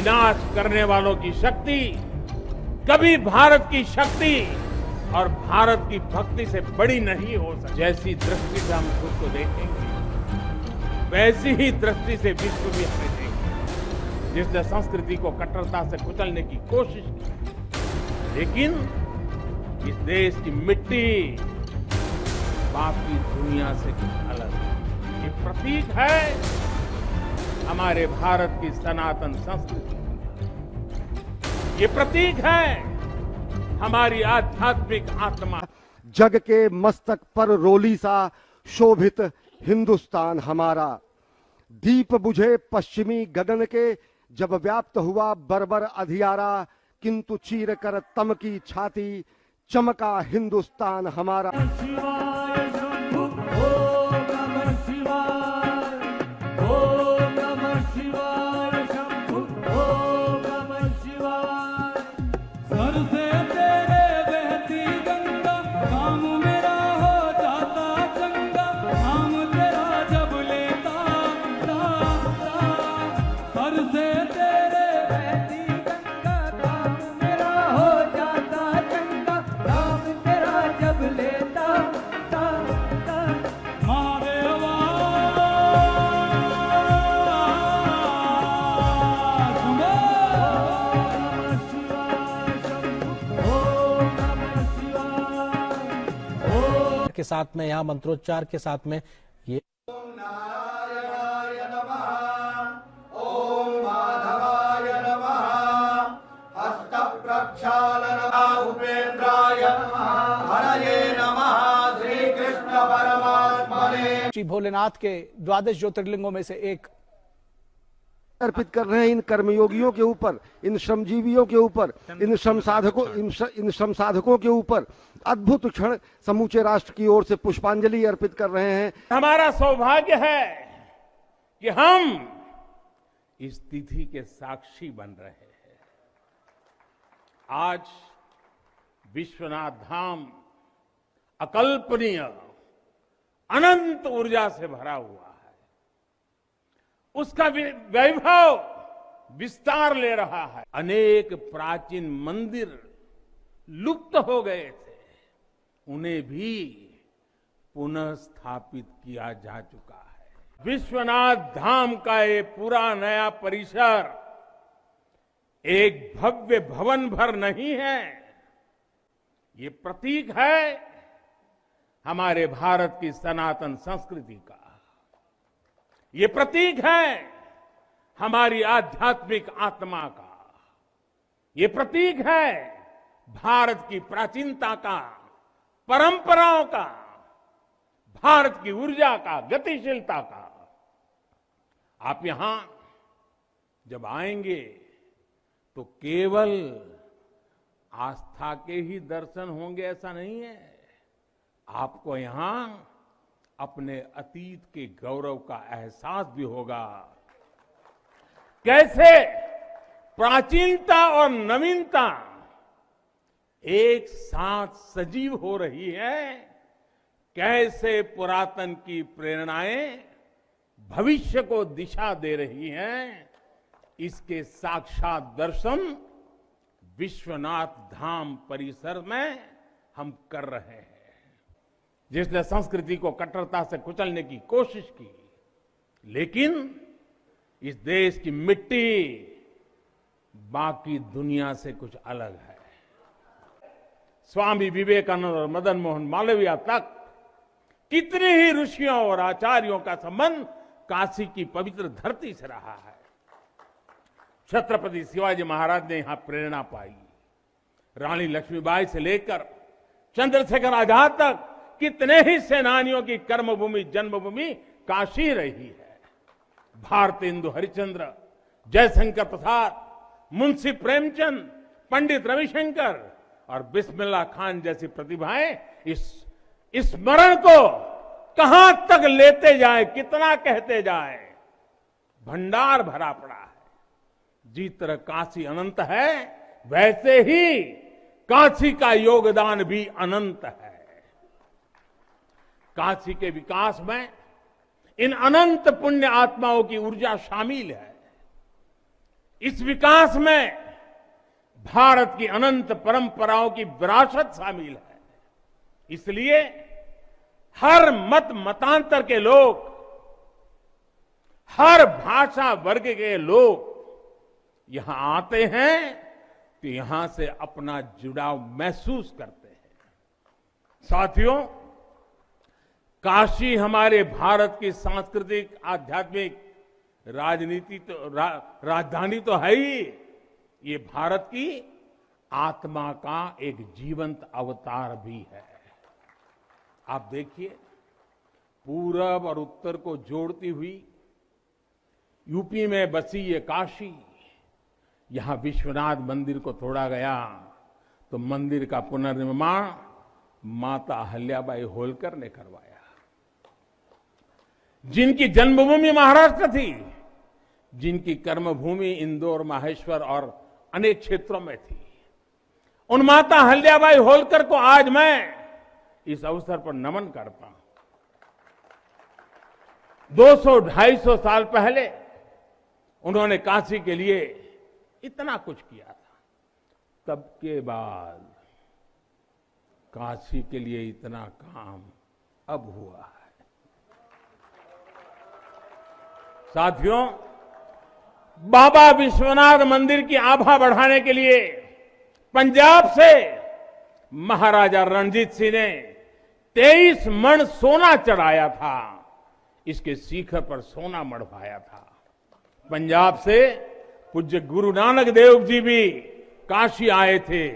विनाश करने वालों की शक्ति कभी भारत की शक्ति और भारत की भक्ति से बड़ी नहीं हो सकती। जैसी दृष्टि से हम खुद को देखेंगे वैसी ही दृष्टि से विश्व भी हमें देखेगा। जिसने संस्कृति को कट्टरता से कुचलने की कोशिश की, लेकिन इस देश की मिट्टी बाकी दुनिया से कुछ अलग है। ये प्रतीक है हमारे भारत की सनातन संस्कृति। ये प्रतीक है हमारी आध्यात्मिक आत्मा। जग के मस्तक पर रोली सा शोभित हिंदुस्तान हमारा, दीप बुझे पश्चिमी गगन के जब व्याप्त हुआ बर्बर अधियारा, किंतु चीर कर तम की छाती चमका हिंदुस्तान हमारा। के साथ में यहाँ मंत्रोच्चार के साथ में ये ओम नारायणाय नमः, ओम माधवाय नमः, हस्त प्रक्षालन उपेन्द्राय नमः, हरये नमः, श्री कृष्ण परमात्मने। श्री भोलेनाथ के 12 ज्योतिर्लिंगों में से एक अर्पित कर रहे हैं इन कर्मयोगियों के ऊपर, इन श्रमजीवियों के ऊपर, इन श्रम साधकों के ऊपर। अद्भुत क्षण समूचे राष्ट्र की ओर से पुष्पांजलि अर्पित कर रहे हैं। हमारा सौभाग्य है कि हम इस तिथि के साक्षी बन रहे हैं। आज विश्वनाथ धाम अकल्पनीय अनंत ऊर्जा से भरा हुआ है। उसका वैभव विस्तार ले रहा है। अनेक प्राचीन मंदिर लुप्त हो गए थे, उन्हें भी पुनः स्थापित किया जा चुका है। विश्वनाथ धाम का ये पूरा नया परिसर एक भव्य भवन भर नहीं है, ये प्रतीक है हमारे भारत की सनातन संस्कृति का। ये प्रतीक है हमारी आध्यात्मिक आत्मा का। ये प्रतीक है भारत की प्राचीनता का, परंपराओं का, भारत की ऊर्जा का, गतिशीलता का। आप यहां जब आएंगे तो केवल आस्था के ही दर्शन होंगे ऐसा नहीं है। आपको यहां अपने अतीत के गौरव का एहसास भी होगा। कैसे प्राचीनता और नवीनता एक साथ सजीव हो रही है, कैसे पुरातन की प्रेरणाएं भविष्य को दिशा दे रही हैं, इसके साक्षात दर्शन विश्वनाथ धाम परिसर में हम कर रहे हैं। जिसने संस्कृति को कट्टरता से कुचलने की कोशिश की, लेकिन इस देश की मिट्टी बाकी दुनिया से कुछ अलग है। स्वामी विवेकानंद और मदन मोहन मालवीय तक कितने ही ऋषियों और आचार्यों का संबंध काशी की पवित्र धरती से रहा है। छत्रपति शिवाजी महाराज ने यहां प्रेरणा पाई। रानी लक्ष्मीबाई से लेकर चंद्रशेखर आजाद तक कितने ही सेनानियों की कर्मभूमि जन्मभूमि काशी रही है। भारतेंदु हरिश्चंद्र, जयशंकर प्रसाद, मुंशी प्रेमचंद, पंडित रविशंकर और बिस्मिल्लाह खान जैसी प्रतिभाएं इस स्मरण को कहां तक लेते जाए, कितना कहते जाए, भंडार भरा पड़ा है। जिस तरह काशी अनंत है, वैसे ही काशी का योगदान भी अनंत है। काशी के विकास में इन अनंत पुण्य आत्माओं की ऊर्जा शामिल है। इस विकास में भारत की अनंत परंपराओं की विरासत शामिल है। इसलिए हर मत मतांतर के लोग, हर भाषा वर्ग के लोग यहां आते हैं तो यहां से अपना जुड़ाव महसूस करते हैं। साथियों, काशी हमारे भारत की सांस्कृतिक, आध्यात्मिक, राजधानी तो है ही, ये भारत की आत्मा का एक जीवंत अवतार भी है। आप देखिए, पूरब और उत्तर को जोड़ती हुई यूपी में बसी ये काशी, यहां विश्वनाथ मंदिर को तोड़ा गया तो मंदिर का पुनर्निर्माण माता अहल्याबाई होलकर ने करवाया। जिनकी जन्मभूमि महाराष्ट्र थी, जिनकी कर्मभूमि इंदौर, माहेश्वर और अनेक क्षेत्रों में थी, उन माता अहल्याबाई होलकर को आज मैं इस अवसर पर नमन करता हूं। 200-250 साल पहले उन्होंने काशी के लिए इतना कुछ किया था, तब के बाद काशी के लिए इतना काम अब हुआ है। साथियों, बाबा विश्वनाथ मंदिर की आभा बढ़ाने के लिए पंजाब से महाराजा रणजीत सिंह ने 23 मण सोना चढ़ाया था। इसके शिखर पर सोना मढ़वाया था। पंजाब से पूज्य गुरु नानक देव जी भी काशी आए थे,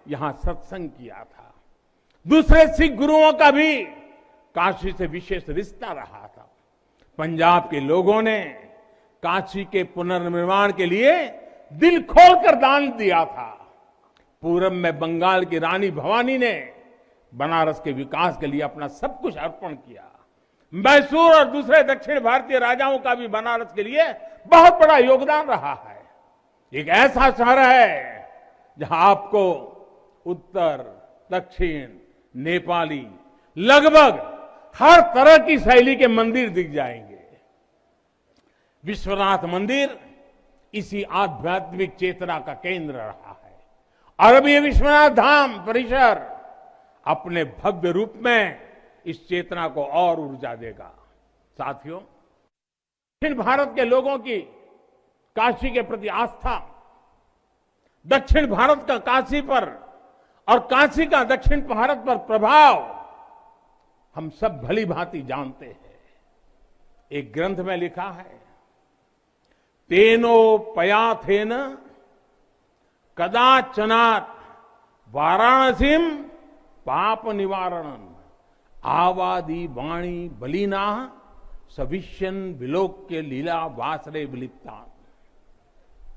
यहां सत्संग किया था। दूसरे सिख गुरुओं का भी काशी से विशेष रिश्ता रहा था। पंजाब के लोगों ने काशी के पुनर्निर्माण के लिए दिल खोलकर दान दिया था। पूरब में बंगाल की रानी भवानी ने बनारस के विकास के लिए अपना सब कुछ अर्पण किया। मैसूर और दूसरे दक्षिण भारतीय राजाओं का भी बनारस के लिए बहुत बड़ा योगदान रहा है। एक ऐसा शहर है जहां आपको उत्तर, दक्षिण, नेपाली, लगभग हर तरह की शैली के मंदिर दिख जाएंगे। विश्वनाथ मंदिर इसी आध्यात्मिक चेतना का केंद्र रहा है और अब ये विश्वनाथ धाम परिसर अपने भव्य रूप में इस चेतना को और ऊर्जा देगा। साथियों, दक्षिण भारत के लोगों की काशी के प्रति आस्था, दक्षिण भारत का काशी पर और काशी का दक्षिण भारत पर प्रभाव हम सब भली भांति जानते हैं। एक ग्रंथ में लिखा है, तेनो पयाथेन कदाचनात् वाराणसीम पाप निवारणम आवादी वाणी बलिना सविष्यन विलोक्य लीला वासरे विलिप्ता।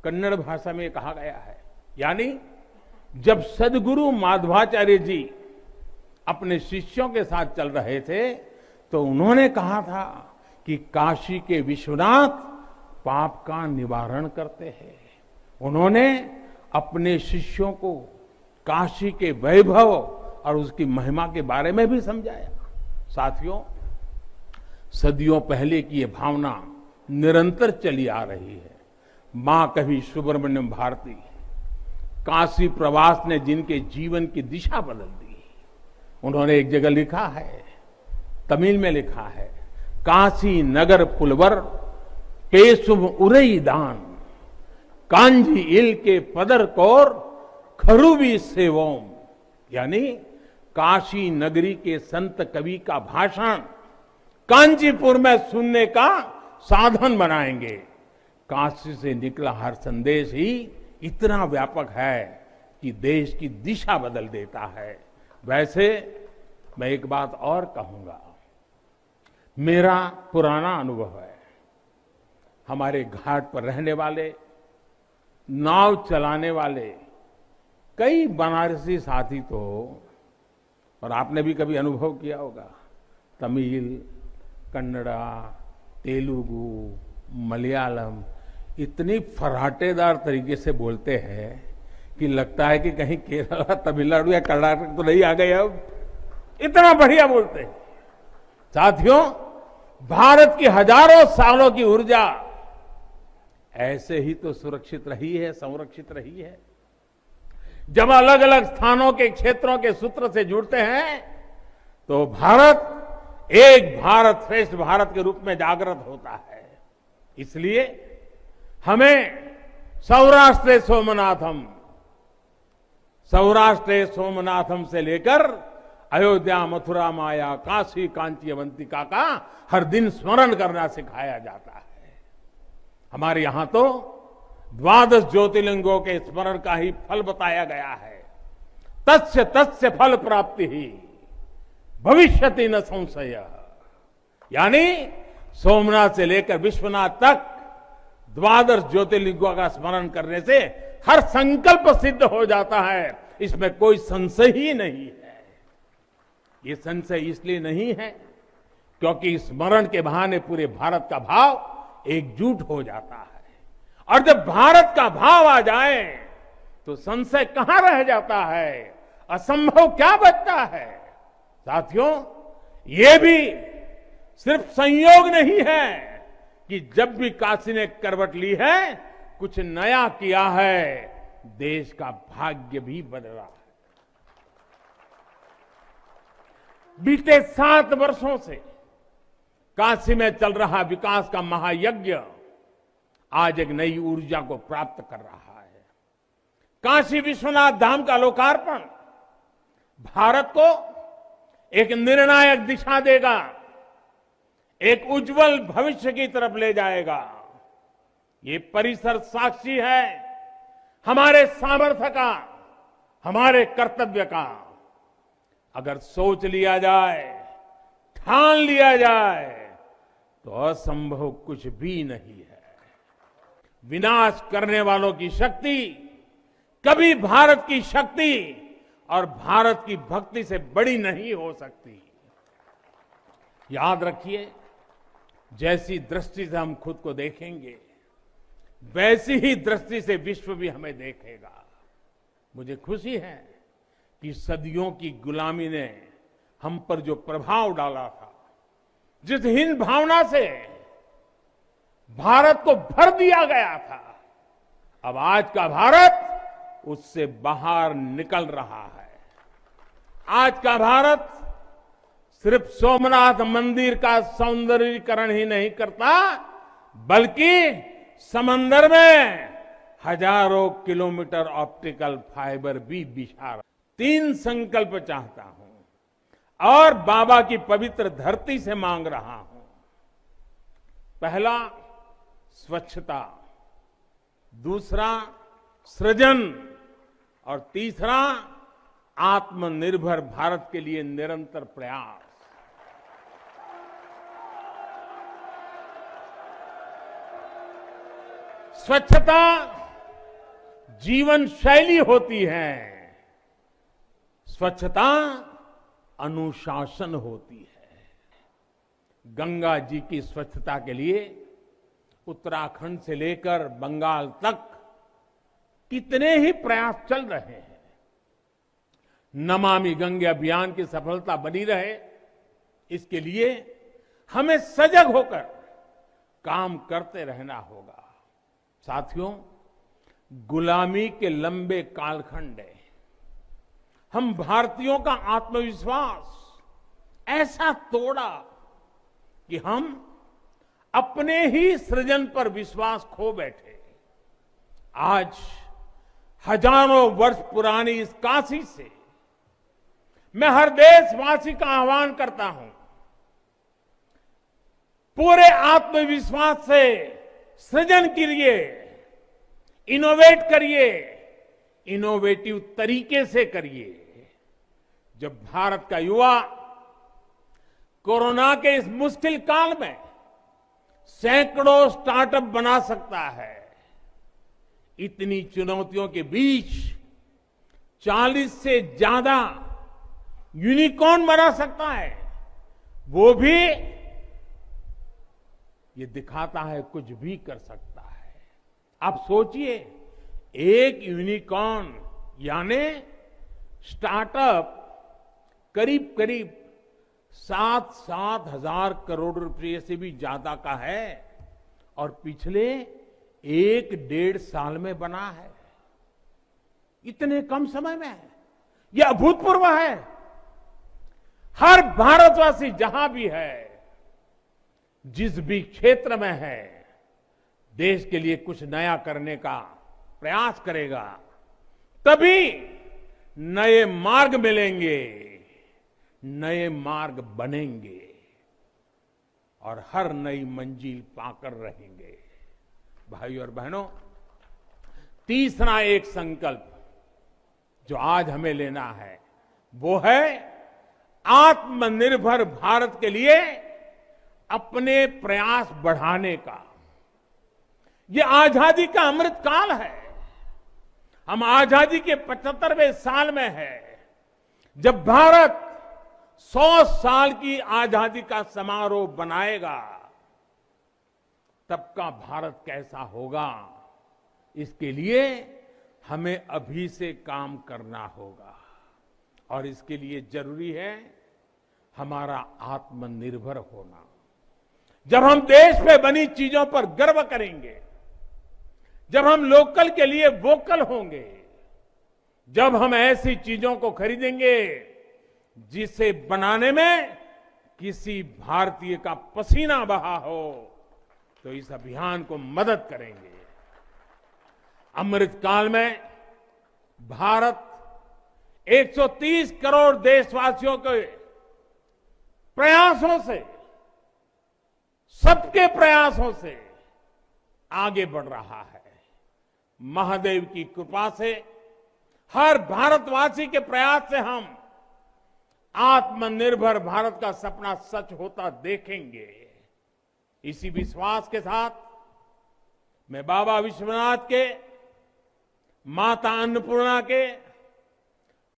कन्नड़ भाषा में कहा गया है, यानी जब सदगुरु माधवाचार्य जी अपने शिष्यों के साथ चल रहे थे तो उन्होंने कहा था कि काशी के विश्वनाथ पाप का निवारण करते हैं। उन्होंने अपने शिष्यों को काशी के वैभव और उसकी महिमा के बारे में भी समझाया। साथियों, सदियों पहले की ये भावना निरंतर चली आ रही है। मां कवि सुब्रमण्यम भारती काशी प्रवास ने जिनके जीवन की दिशा बदल दी, उन्होंने एक जगह लिखा है, तमिल में लिखा है, काशी नगर पुलवर पेशुम उरई दान कांजी इल के पदर कौर खरुबी सेवोम। यानी काशी नगरी के संत कवि का भाषण कांचीपुर में सुनने का साधन बनाएंगे। काशी से निकला हर संदेश ही इतना व्यापक है कि देश की दिशा बदल देता है। वैसे मैं एक बात और कहूंगा, मेरा पुराना अनुभव है। हमारे घाट पर रहने वाले, नाव चलाने वाले कई बनारसी साथी तो, और आपने भी कभी अनुभव किया होगा, तमिल, कन्नड़ा, तेलुगु, मलयालम इतनी फर्राटेदार तरीके से बोलते हैं कि लगता है कि कहीं केरला, तमिलनाडु या कर्नाटक तो नहीं आ गए। अब इतना बढ़िया बोलते हैं। साथियों, भारत की हजारों सालों की ऊर्जा ऐसे ही तो सुरक्षित रही है, संरक्षित रही है। जब अलग अलग स्थानों के क्षेत्रों के सूत्र से जुड़ते हैं तो भारत एक भारत श्रेष्ठ भारत के रूप में जागृत होता है। इसलिए हमें सौराष्ट्र सोमनाथम से लेकर अयोध्या, मथुरा, माया, काशी, कांची, अवंतिका का हर दिन स्मरण करना सिखाया जाता है। हमारे यहां तो 12 ज्योतिर्लिंगों के स्मरण का ही फल बताया गया है। तस्य तस्य फल प्राप्ति ही भविष्यति न संशय। यानी सोमनाथ से लेकर विश्वनाथ तक 12 ज्योतिर्लिंगों का स्मरण करने से हर संकल्प सिद्ध हो जाता है, इसमें कोई संशय ही नहीं है। ये संशय इसलिए नहीं है क्योंकि स्मरण के बहाने पूरे भारत का भाव एकजुट हो जाता है। और जब भारत का भाव आ जाए तो संशय कहां रह जाता है, असंभव क्या बचता है। साथियों, ये भी सिर्फ संयोग नहीं है कि जब भी काशी ने करवट ली है, कुछ नया किया है, देश का भाग्य भी बदला है। बीते 7 वर्षों से काशी में चल रहा विकास का महायज्ञ आज एक नई ऊर्जा को प्राप्त कर रहा है। काशी विश्वनाथ धाम का लोकार्पण भारत को एक निर्णायक दिशा देगा, एक उज्जवल भविष्य की तरफ ले जाएगा। ये परिसर साक्षी है हमारे सामर्थ्य का, हमारे कर्तव्य का। अगर सोच लिया जाए, ठान लिया जाए तो असंभव कुछ भी नहीं है। विनाश करने वालों की शक्ति कभी भारत की शक्ति और भारत की भक्ति से बड़ी नहीं हो सकती। याद रखिए, जैसी दृष्टि से हम खुद को देखेंगे वैसी ही दृष्टि से विश्व भी हमें देखेगा। मुझे खुशी है कि सदियों की गुलामी ने हम पर जो प्रभाव डाला था, जिस हीन भावना से भारत को भर दिया गया था, अब आज का भारत उससे बाहर निकल रहा है। आज का भारत सिर्फ सोमनाथ मंदिर का सौंदर्यीकरण ही नहीं करता, बल्कि समंदर में हजारों किलोमीटर ऑप्टिकल फाइबर भी बिछा रहा। 3 संकल्प चाहता हूं और बाबा की पवित्र धरती से मांग रहा हूं। पहला, स्वच्छता, दूसरा सृजन और तीसरा आत्मनिर्भर भारत के लिए निरंतर प्रयास। स्वच्छता जीवन शैली होती है, स्वच्छता अनुशासन होती है। गंगा जी की स्वच्छता के लिए उत्तराखंड से लेकर बंगाल तक कितने ही प्रयास चल रहे हैं। नमामि गंगे अभियान की सफलता बनी रहे, इसके लिए हमें सजग होकर काम करते रहना होगा। साथियों, गुलामी के लंबे कालखंड है, हम भारतीयों का आत्मविश्वास ऐसा तोड़ा कि हम अपने ही सृजन पर विश्वास खो बैठे। आज हजारों वर्ष पुरानी इस काशी से मैं हर देशवासी का आह्वान करता हूं, पूरे आत्मविश्वास से सृजन करिए, इनोवेट करिए, इनोवेटिव तरीके से करिए। जब भारत का युवा कोरोना के इस मुश्किल काल में सैकड़ों स्टार्टअप बना सकता है, इतनी चुनौतियों के बीच 40 से ज्यादा यूनिकॉर्न बना सकता है, वो भी ये दिखाता है कुछ भी कर सकता है। आप सोचिए, एक यूनिकॉर्न यानी स्टार्टअप करीब करीब 7,000 करोड़ रुपए से भी ज्यादा का है और पिछले 1-1.5 साल में बना है। इतने कम समय में यह अभूतपूर्व है। हर भारतवासी जहां भी है, जिस भी क्षेत्र में है, देश के लिए कुछ नया करने का प्रयास करेगा, तभी नए मार्ग मिलेंगे, नए मार्ग बनेंगे और हर नई मंजिल पाकर रहेंगे। भाइयों और बहनों, तीसरा एक संकल्प जो आज हमें लेना है वो है आत्मनिर्भर भारत के लिए अपने प्रयास बढ़ाने का। ये आजादी का अमृत काल है। हम आजादी के 75वें साल में है, जब भारत 100 साल की आजादी का समारोह बनाएगा। तब का भारत कैसा होगा, इसके लिए हमें अभी से काम करना होगा और इसके लिए जरूरी है हमारा आत्मनिर्भर होना। जब हम देश में बनी चीजों पर गर्व करेंगे, जब हम लोकल के लिए वोकल होंगे, जब हम ऐसी चीजों को खरीदेंगे जिसे बनाने में किसी भारतीय का पसीना बहा हो, तो इस अभियान को मदद करेंगे। अमृत काल में भारत 130 करोड़ देशवासियों के प्रयासों से, सबके प्रयासों से आगे बढ़ रहा है। महादेव की कृपा से, हर भारतवासी के प्रयास से हम आत्मनिर्भर भारत का सपना सच होता देखेंगे। इसी विश्वास के साथ मैं बाबा विश्वनाथ के, माता अन्नपूर्णा के